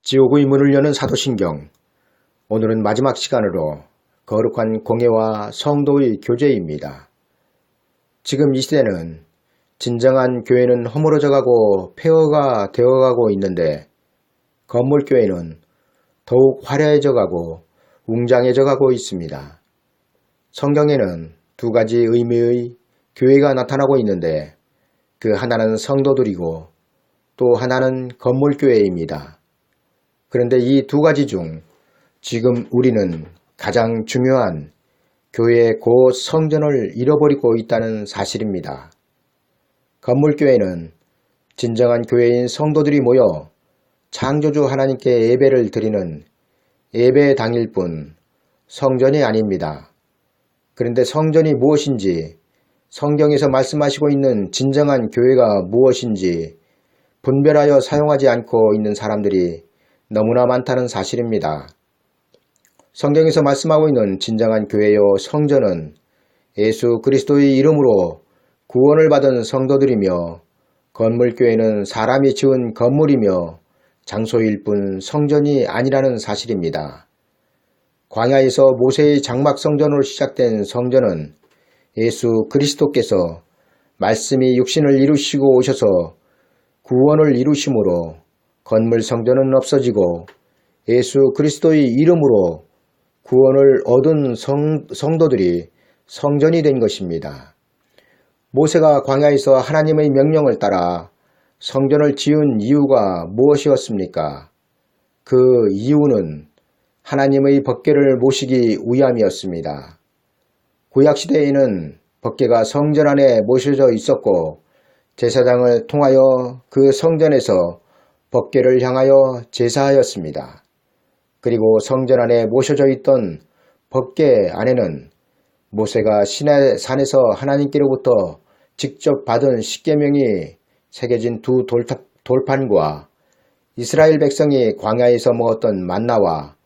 지옥의 문을 여는 사도신경. 오늘은 마지막 시간으로 거룩한 공예와 성도의 교제입니다. 지금 이 시대는 진정한 교회는 허물어져가고 폐허가 되어가고 있는데 건물교회는 더욱 화려해져가고 웅장해져가고 있습니다. 성경에는 두 가지 의미의 교회가 나타나고 있는데 그 하나는 성도들이고 또 하나는 건물교회입니다. 그런데 이 두 가지 중 지금 우리는 가장 중요한 교회 곧 성전을 잃어버리고 있다는 사실입니다. 건물교회는 진정한 교회인 성도들이 모여 창조주 하나님께 예배를 드리는 예배 당일 뿐 성전이 아닙니다. 그런데 성전이 무엇인지, 성경에서 말씀하시고 있는 진정한 교회가 무엇인지 분별하여 사용하지 않고 있는 사람들이 너무나 많다는 사실입니다. 성경에서 말씀하고 있는 진정한 교회요 성전은 예수 그리스도의 이름으로 구원을 받은 성도들이며, 건물교회는 사람이 지은 건물이며 장소일 뿐 성전이 아니라는 사실입니다. 광야에서 모세의 장막 성전으로 시작된 성전은 예수 그리스도께서 말씀이 육신을 이루시고 오셔서 구원을 이루심으로 건물 성전은 없어지고 예수 그리스도의 이름으로 구원을 얻은 성도들이 성전이 된 것입니다. 모세가 광야에서 하나님의 명령을 따라 성전을 지은 이유가 무엇이었습니까? 그 이유는 하나님의 법궤를 모시기 위함이었습니다. 구약시대에는 법궤가 성전 안에 모셔져 있었고 제사장을 통하여 그 성전에서 법궤를 향하여 제사하였습니다. 그리고 성전 안에 모셔져 있던 법궤 안에는 모세가 시내 산에서 하나님께로부터 직접 받은 십계명이 새겨진 두 돌판과 이스라엘 백성이 광야에서 먹었던 만나와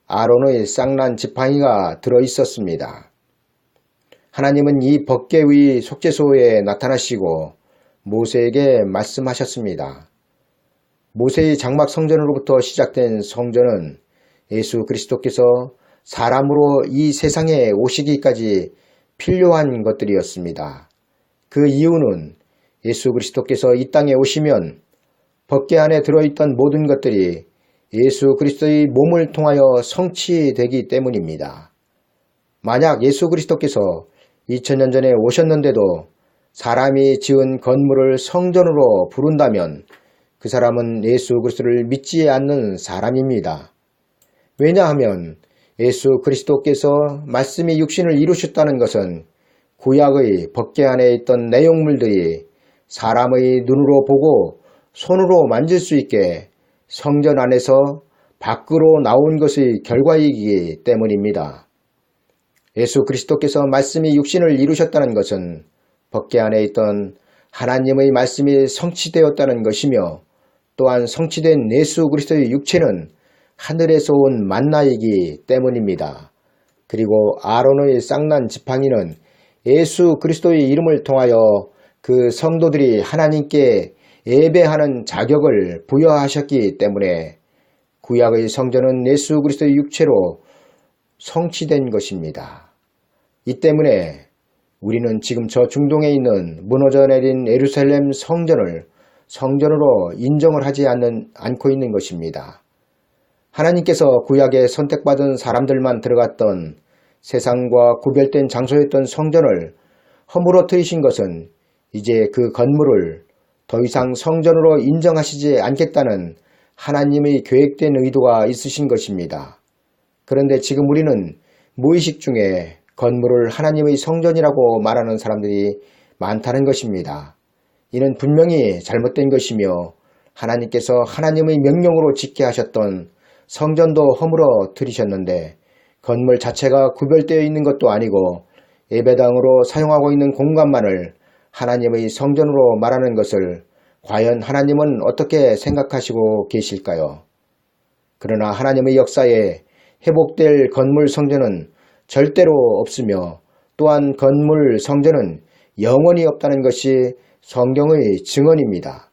아론의 쌍난 지팡이가 들어 있었습니다. 하나님은 이 법궤의 속죄소에 나타나시고 모세에게 말씀하셨습니다. 모세의 장막 성전으로부터 시작된 성전은 예수 그리스도께서 사람으로 이 세상에 오시기까지 필요한 것들이었습니다. 그 이유는 예수 그리스도께서 이 땅에 오시면 법궤 안에 들어있던 모든 것들이 예수 그리스도의 몸을 통하여 성취되기 때문입니다. 만약 예수 그리스도께서 2000년 전에 오셨는데도 사람이 지은 건물을 성전으로 부른다면 그 사람은 예수 그리스도를 믿지 않는 사람입니다. 왜냐하면 예수 그리스도께서 말씀이 육신을 이루셨다는 것은 구약의 법궤 안에 있던 내용물들이 사람의 눈으로 보고 손으로 만질 수 있게 성전 안에서 밖으로 나온 것의 결과이기 때문입니다. 예수 그리스도께서 말씀이 육신을 이루셨다는 것은 법궤 안에 있던 하나님의 말씀이 성취되었다는 것이며, 또한 성취된 예수 그리스도의 육체는 하늘에서 온 만나이기 때문입니다. 그리고 아론의 쌍난 지팡이는 예수 그리스도의 이름을 통하여 그 성도들이 하나님께 예배하는 자격을 부여하셨기 때문에 구약의 성전은 예수 그리스도의 육체로 성취된 것입니다. 이 때문에 우리는 지금 저 중동에 있는 무너져 내린 예루살렘 성전을 성전으로 인정을 하지 않고 있는 것입니다. 하나님께서 구약에 선택받은 사람들만 들어갔던 세상과 구별된 장소였던 성전을 허물어뜨리신 것은 이제 그 건물을 더 이상 성전으로 인정하시지 않겠다는 하나님의 계획된 의도가 있으신 것입니다. 그런데 지금 우리는 무의식 중에 건물을 하나님의 성전이라고 말하는 사람들이 많다는 것입니다. 이는 분명히 잘못된 것이며 하나님께서 하나님의 명령으로 짓게 하셨던 성전도 허물어뜨리셨는데 건물 자체가 구별되어 있는 것도 아니고 예배당으로 사용하고 있는 공간만을 하나님의 성전으로 말하는 것을 과연 하나님은 어떻게 생각하시고 계실까요? 그러나 하나님의 역사에 회복될 건물 성전은 절대로 없으며, 또한 건물 성전은 영원히 없다는 것이 성경의 증언입니다.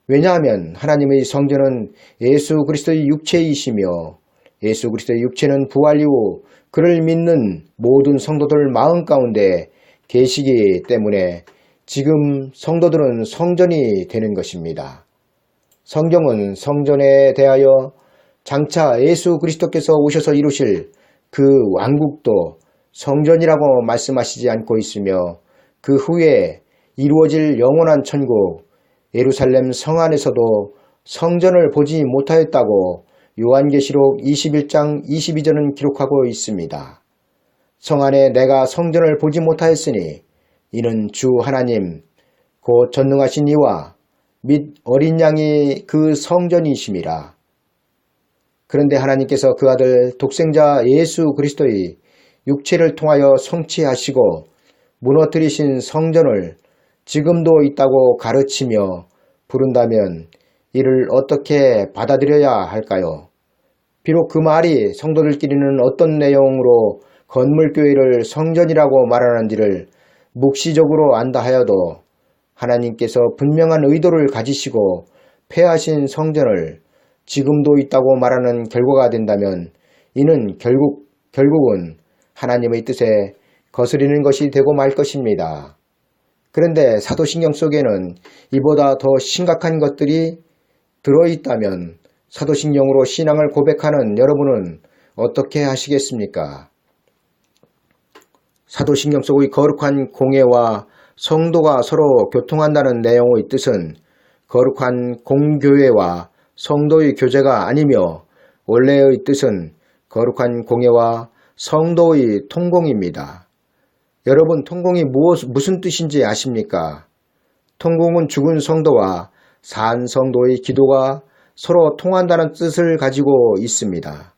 왜냐하면 하나님의 성전은 예수 그리스도의 육체이시며 예수 그리스도의 육체는 부활 이후 그를 믿는 모든 성도들 마음 가운데 계시기 때문에 지금 성도들은 성전이 되는 것입니다. 성경은 성전에 대하여 장차 예수 그리스도께서 오셔서 이루실 그 왕국도 성전이라고 말씀하시지 않고 있으며 그 후에 이루어질 영원한 천국 예루살렘 성 안에서도 성전을 보지 못하였다고 요한계시록 21장 22절은 기록하고 있습니다. 성 안에 내가 성전을 보지 못하였으니 이는 주 하나님 곧 전능하신 이와 및 어린 양이 그 성전이심이라. 그런데 하나님께서 그 아들 독생자 예수 그리스도의 육체를 통하여 성취하시고 무너뜨리신 성전을 지금도 있다고 가르치며 부른다면 이를 어떻게 받아들여야 할까요? 비록 그 말이 성도들끼리는 어떤 내용으로 건물교회를 성전이라고 말하는지를 묵시적으로 안다 하여도 하나님께서 분명한 의도를 가지시고 폐하신 성전을 지금도 있다고 말하는 결과가 된다면 이는 결국은 하나님의 뜻에 거스리는 것이 되고 말 것입니다. 그런데 사도신경 속에는 이보다 더 심각한 것들이 들어있다면 사도신경으로 신앙을 고백하는 여러분은 어떻게 하시겠습니까? 사도신경 속의 거룩한 공예와 성도가 서로 교통한다는 내용의 뜻은 거룩한 공교회와 성도의 교제가 아니며 원래의 뜻은 거룩한 공예와 성도의 통공입니다. 여러분, 통공이 무슨 뜻인지 아십니까? 통공은 죽은 성도와 산 성도의 기도가 서로 통한다는 뜻을 가지고 있습니다.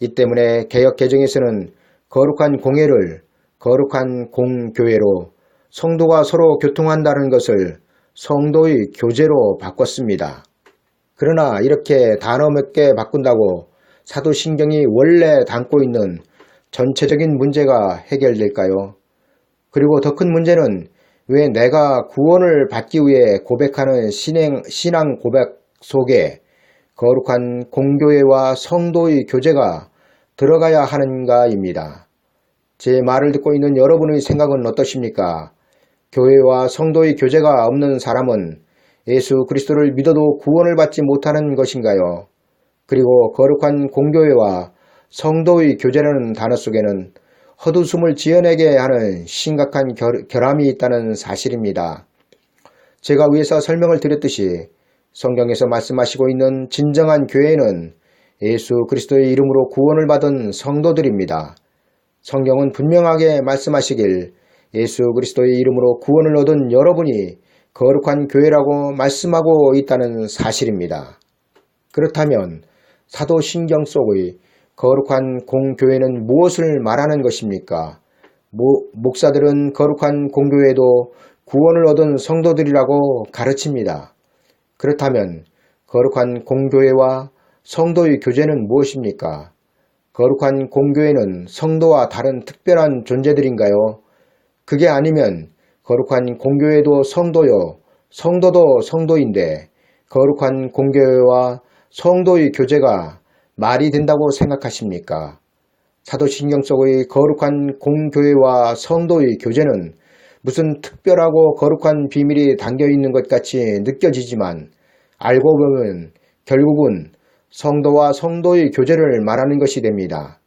이 때문에 개역 개정에서는 거룩한 공예를 거룩한 공교회로 성도가 서로 교통한다는 것을 성도의 교제로 바꿨습니다. 그러나 이렇게 단어 몇 개 바꾼다고 사도신경이 원래 담고 있는 전체적인 문제가 해결될까요? 그리고 더 큰 문제는 왜 내가 구원을 받기 위해 고백하는 신앙 고백 속에 거룩한 공교회와 성도의 교제가 들어가야 하는가입니다. 제 말을 듣고 있는 여러분의 생각은 어떠십니까? 교회와 성도의 교제가 없는 사람은 예수 그리스도를 믿어도 구원을 받지 못하는 것인가요? 그리고 거룩한 공교회와 성도의 교제라는 단어 속에는 헛웃음을 지어내게 하는 심각한 결함이 있다는 사실입니다. 제가 위에서 설명을 드렸듯이 성경에서 말씀하시고 있는 진정한 교회는 예수 그리스도의 이름으로 구원을 받은 성도들입니다. 성경은 분명하게 말씀하시길 예수 그리스도의 이름으로 구원을 얻은 여러분이 거룩한 교회라고 말씀하고 있다는 사실입니다. 그렇다면 사도신경 속의 거룩한 공교회는 무엇을 말하는 것입니까? 목사들은 거룩한 공교회도 구원을 얻은 성도들이라고 가르칩니다. 그렇다면 거룩한 공교회와 성도의 교제는 무엇입니까? 거룩한 공교회는 성도와 다른 특별한 존재들인가요? 그게 아니면 거룩한 공교회도 성도요, 성도도 성도인데 거룩한 공교회와 성도의 교제가 말이 된다고 생각하십니까? 사도신경 속의 거룩한 공교회와 성도의 교제는 무슨 특별하고 거룩한 비밀이 담겨있는 것 같이 느껴지지만 알고 보면 결국은 성도와 성도의 교제를 말하는 것이 됩니다.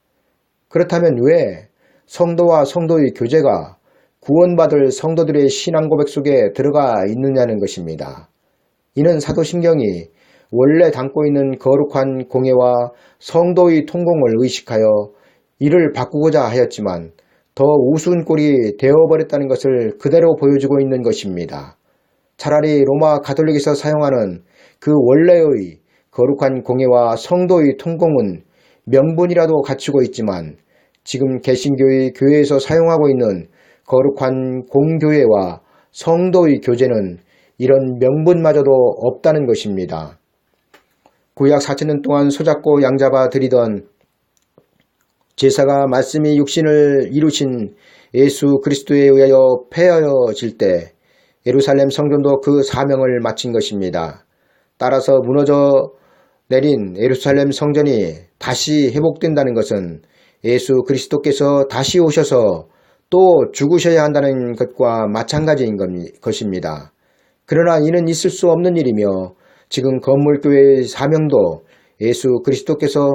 그렇다면 왜 성도와 성도의 교제가 구원받을 성도들의 신앙 고백 속에 들어가 있느냐는 것입니다. 이는 사도신경이 원래 담고 있는 거룩한 공예와 성도의 통공을 의식하여 이를 바꾸고자 하였지만 더 우스운 꼴이 되어버렸다는 것을 그대로 보여주고 있는 것입니다. 차라리 로마 가톨릭에서 사용하는 그 원래의 거룩한 공예와 성도의 통공은 명분이라도 갖추고 있지만 지금 개신교의 교회에서 사용하고 있는 거룩한 공교회와 성도의 교제는 이런 명분마저도 없다는 것입니다. 구약 4,000년 동안 손잡고 양잡아 드리던 제사가 말씀이 육신을 이루신 예수 그리스도에 의하여 폐하여질 때 예루살렘 성전도 그 사명을 마친 것입니다. 따라서 무너져 내린 예루살렘 성전이 다시 회복된다는 것은 예수 그리스도께서 다시 오셔서 또 죽으셔야 한다는 것과 마찬가지인 것입니다. 그러나 이는 있을 수 없는 일이며 지금 건물교회의 사명도 예수 그리스도께서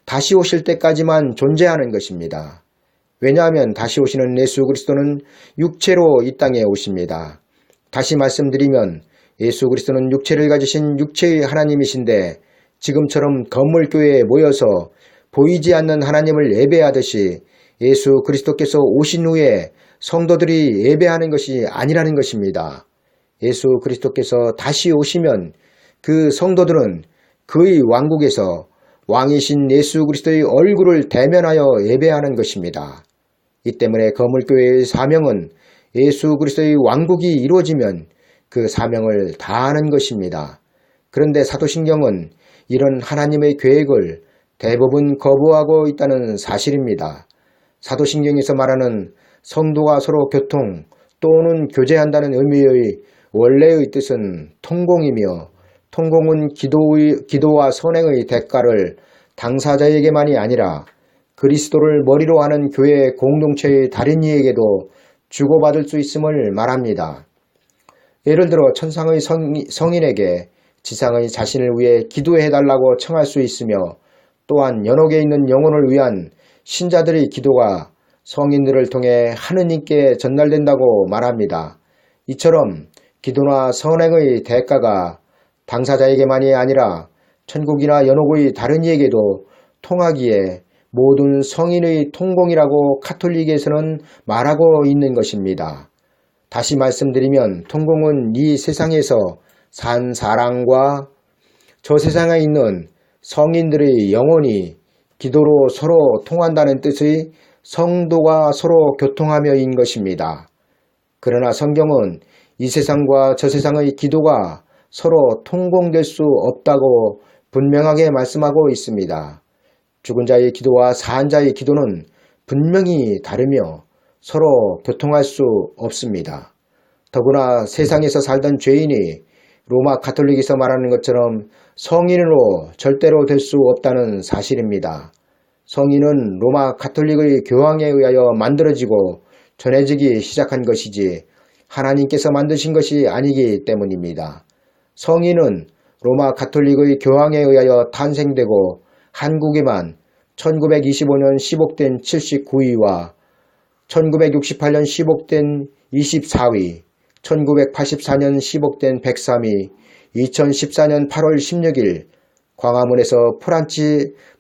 다시 오실 때까지만 존재하는 것입니다. 왜냐하면 다시 오시는 예수 그리스도는 육체로 이 땅에 오십니다. 다시 말씀드리면 예수 그리스도는 육체를 가지신 육체의 하나님이신데 지금처럼 건물교회에 모여서 보이지 않는 하나님을 예배하듯이 예수 그리스도께서 오신 후에 성도들이 예배하는 것이 아니라는 것입니다. 예수 그리스도께서 다시 오시면 그 성도들은 그의 왕국에서 왕이신 예수 그리스도의 얼굴을 대면하여 예배하는 것입니다. 이 때문에 건물교회의 사명은 예수 그리스도의 왕국이 이루어지면 그 사명을 다하는 것입니다. 그런데 사도신경은 이런 하나님의 계획을 대부분 거부하고 있다는 사실입니다. 사도신경에서 말하는 성도가 서로 교통 또는 교제한다는 의미의 원래의 뜻은 통공이며 통공은 기도와 선행의 대가를 당사자에게만이 아니라 그리스도를 머리로 하는 교회 공동체의 다른 이에게도 주고받을 수 있음을 말합니다. 예를 들어 천상의 성인에게 지상의 자신을 위해 기도해달라고 청할 수 있으며 또한 연옥에 있는 영혼을 위한 신자들의 기도가 성인들을 통해 하느님께 전달된다고 말합니다. 이처럼 기도나 선행의 대가가 당사자에게만이 아니라 천국이나 연옥의 다른 이에게도 통하기에 모든 성인의 통공이라고 가톨릭에서는 말하고 있는 것입니다. 다시 말씀드리면 통공은 이 세상에서 산 사람과 저 세상에 있는 성인들의 영혼이 기도로 서로 통한다는 뜻의 성도가 서로 교통하며인 것입니다. 그러나 성경은 이 세상과 저 세상의 기도가 서로 통공될 수 없다고 분명하게 말씀하고 있습니다. 죽은 자의 기도와 산 자의 기도는 분명히 다르며 서로 교통할 수 없습니다. 더구나 세상에서 살던 죄인이 로마 가톨릭에서 말하는 것처럼 성인으로 절대로 될 수 없다는 사실입니다. 성인은 로마 가톨릭의 교황에 의하여 만들어지고 전해지기 시작한 것이지 하나님께서 만드신 것이 아니기 때문입니다. 성인은 로마 가톨릭의 교황에 의하여 탄생되고 한국에만 1925년 10옥된 79위와 1968년 10옥된 24위, 1984년 10옥된 103위, 2014년 8월 16일 광화문에서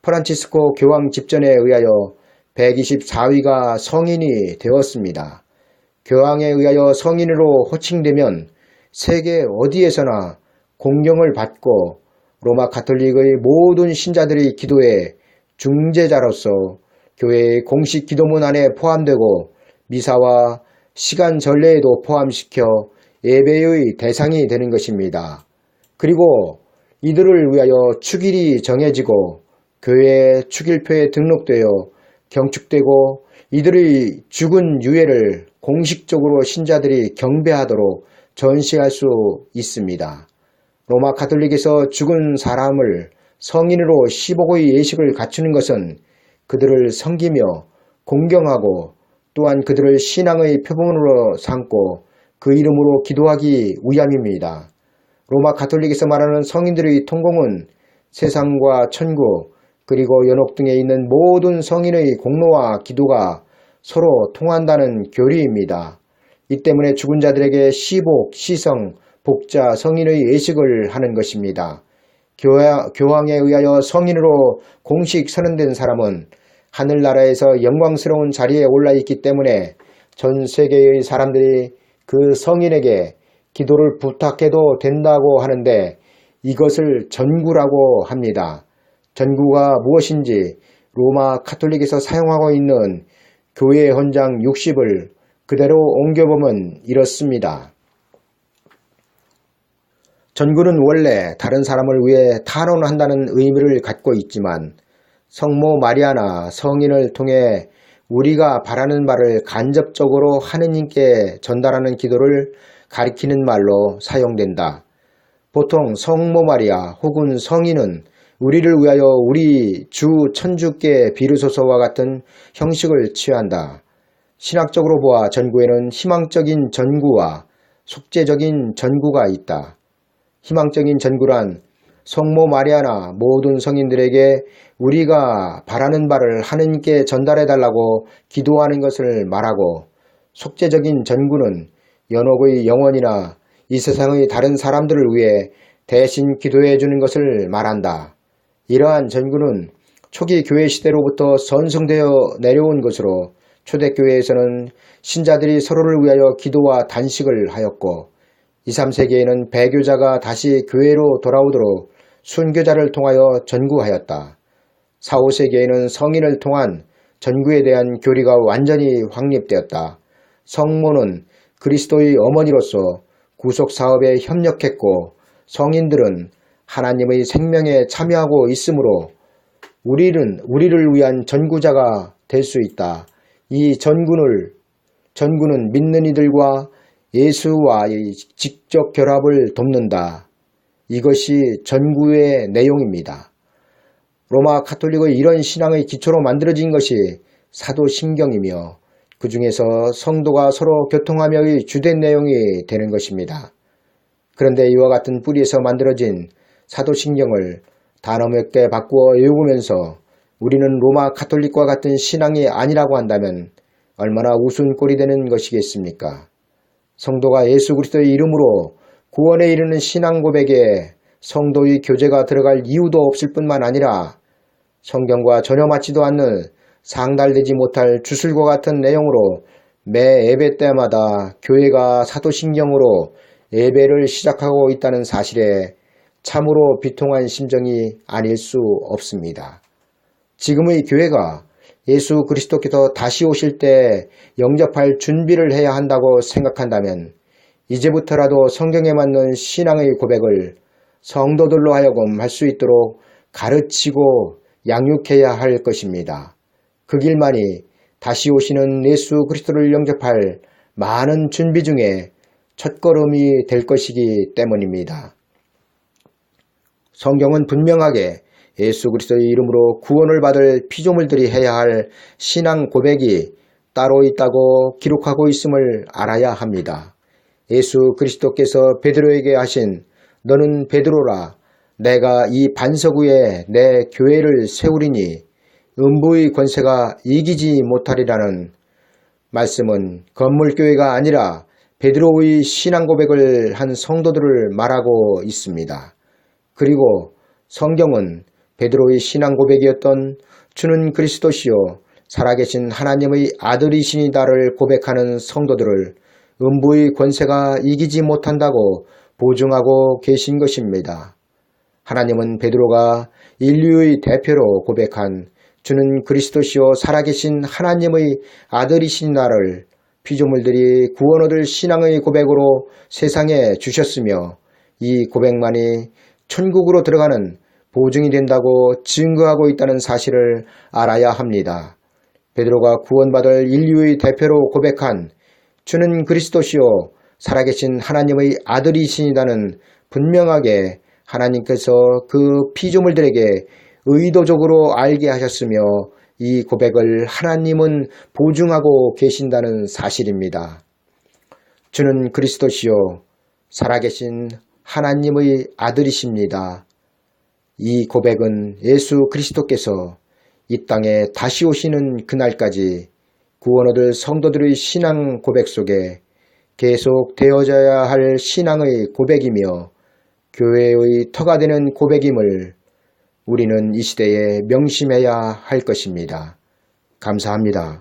프란치스코 교황 집전에 의하여 124위가 성인이 되었습니다. 교황에 의하여 성인으로 호칭되면 세계 어디에서나 공경을 받고 로마 가톨릭의 모든 신자들의 기도의 중재자로서 교회의 공식 기도문 안에 포함되고 미사와 시간 전례에도 포함시켜 예배의 대상이 되는 것입니다. 그리고 이들을 위하여 축일이 정해지고 교회의 축일표에 등록되어 경축되고 이들의 죽은 유해를 공식적으로 신자들이 경배하도록 전시할 수 있습니다. 로마 가톨릭에서 죽은 사람을 성인으로 15고의 예식을 갖추는 것은 그들을 섬기며 공경하고 또한 그들을 신앙의 표본으로 삼고 그 이름으로 기도하기 위함입니다. 로마 가톨릭에서 말하는 성인들의 통공은 세상과 천국 그리고 연옥 등에 있는 모든 성인의 공로와 기도가 서로 통한다는 교리입니다. 이 때문에 죽은 자들에게 시복, 시성, 복자, 성인의 예식을 하는 것입니다. 교황에 의하여 성인으로 공식 선언된 사람은 하늘나라에서 영광스러운 자리에 올라있기 때문에 전 세계의 사람들이 그 성인에게 기도를 부탁해도 된다고 하는데 이것을 전구라고 합니다. 전구가 무엇인지 로마 가톨릭에서 사용하고 있는 교회 헌장 60을 그대로 옮겨보면 이렇습니다. 전구는 원래 다른 사람을 위해 탄원한다는 의미를 갖고 있지만 성모 마리아나 성인을 통해 우리가 바라는 바를 간접적으로 하느님께 전달하는 기도를 가리키는 말로 사용된다. 보통 성모 마리아 혹은 성인은 우리를 위하여 우리 주 천주께 비르소서와 같은 형식을 취한다. 신학적으로 보아 전구에는 희망적인 전구와 속죄적인 전구가 있다. 희망적인 전구란 성모 마리아나 모든 성인들에게 우리가 바라는 바를 하느님께 전달해 달라고 기도하는 것을 말하고, 속죄적인 전구는 연옥의 영혼이나 이 세상의 다른 사람들을 위해 대신 기도해 주는 것을 말한다. 이러한 전구는 초기 교회 시대로부터 선성되어 내려온 것으로 초대교회에서는 신자들이 서로를 위하여 기도와 단식을 하였고, 2, 3세기에는 배교자가 다시 교회로 돌아오도록 순교자를 통하여 전구하였다. 4, 5세기에는 성인을 통한 전구에 대한 교리가 완전히 확립되었다. 성모는 그리스도의 어머니로서 구속사업에 협력했고, 성인들은 하나님의 생명에 참여하고 있으므로 우리를 위한 전구자가 될 수 있다. 이 전구는 믿는 이들과 예수와의 직접 결합을 돕는다. 이것이 전구의 내용입니다. 로마 가톨릭의 이런 신앙의 기초로 만들어진 것이 사도신경이며, 그 중에서 성도가 서로 교통하며의 주된 내용이 되는 것입니다. 그런데 이와 같은 뿌리에서 만들어진 사도신경을 단어 몇 개 바꾸어 외우면서 우리는 로마 가톨릭과 같은 신앙이 아니라고 한다면 얼마나 우스운 꼴이 되는 것이겠습니까? 성도가 예수 그리스도의 이름으로 구원에 이르는 신앙 고백에 성도의 교제가 들어갈 이유도 없을 뿐만 아니라 성경과 전혀 맞지도 않는 상달되지 못할 주술과 같은 내용으로 매 예배 때마다 교회가 사도신경으로 예배를 시작하고 있다는 사실에 참으로 비통한 심정이 아닐 수 없습니다. 지금의 교회가 예수 그리스도께서 다시 오실 때 영접할 준비를 해야 한다고 생각한다면 이제부터라도 성경에 맞는 신앙의 고백을 성도들로 하여금 할 수 있도록 가르치고 양육해야 할 것입니다. 그 길만이 다시 오시는 예수 그리스도를 영접할 많은 준비 중에 첫걸음이 될 것이기 때문입니다. 성경은 분명하게 예수 그리스도의 이름으로 구원을 받을 피조물들이 해야 할 신앙 고백이 따로 있다고 기록하고 있음을 알아야 합니다. 예수 그리스도께서 베드로에게 하신 너는 베드로라 내가 이 반석 위에 내 교회를 세우리니 음부의 권세가 이기지 못하리라는 말씀은 건물교회가 아니라 베드로의 신앙 고백을 한 성도들을 말하고 있습니다. 그리고 성경은 베드로의 신앙 고백이었던 주는 그리스도시요 살아계신 하나님의 아들이시니다를 고백하는 성도들을 음부의 권세가 이기지 못한다고 보증하고 계신 것입니다. 하나님은 베드로가 인류의 대표로 고백한 주는 그리스도시요 살아계신 하나님의 아들이시니다를 피조물들이 구원 얻을 신앙의 고백으로 세상에 주셨으며 이 고백만이 천국으로 들어가는 보증이 된다고 증거하고 있다는 사실을 알아야 합니다. 베드로가 구원받을 인류의 대표로 고백한 주는 그리스도시요 살아계신 하나님의 아들이시니다는 분명하게 하나님께서 그 피조물들에게 의도적으로 알게 하셨으며 이 고백을 하나님은 보증하고 계신다는 사실입니다. 주는 그리스도시요 살아계신 하나님의 아들이십니다. 이 고백은 예수 그리스도께서 이 땅에 다시 오시는 그날까지 구원 얻을 성도들의 신앙 고백 속에 계속 되어져야 할 신앙의 고백이며 교회의 터가 되는 고백임을 우리는 이 시대에 명심해야 할 것입니다. 감사합니다.